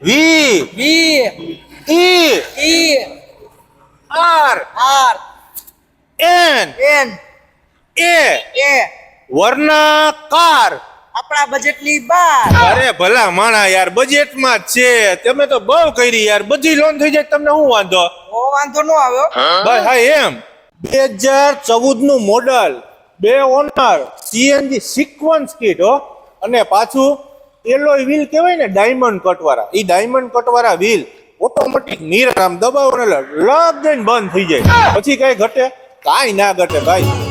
V V E E R R N N A A વર્ણાકાર. આપણા બજેટની બહાર. અરે ભલા માણા યાર, બજેટમાં જ છે. તમે તો બહુ કરી યાર, બધી લોન થઈ જાય તમને શું વાંધો? ઓ વાંધો ન આવ્યો. બસ હા એમ. 2014 નું model, 2 owner, CNG sequence kit હો. અને પાછું એલોય વ્હીલ કહેવાય ને, ડાયમંડ કટવાળા. ઈ ડાયમંડ કટવાળા વ્હીલ ઓટોમેટિક મિરર આમ દબાવો ને લગ દઈને બંધ થઈ જાય. પછી કઈ ઘટે? કાંઈ ના ઘટે ભાઈ.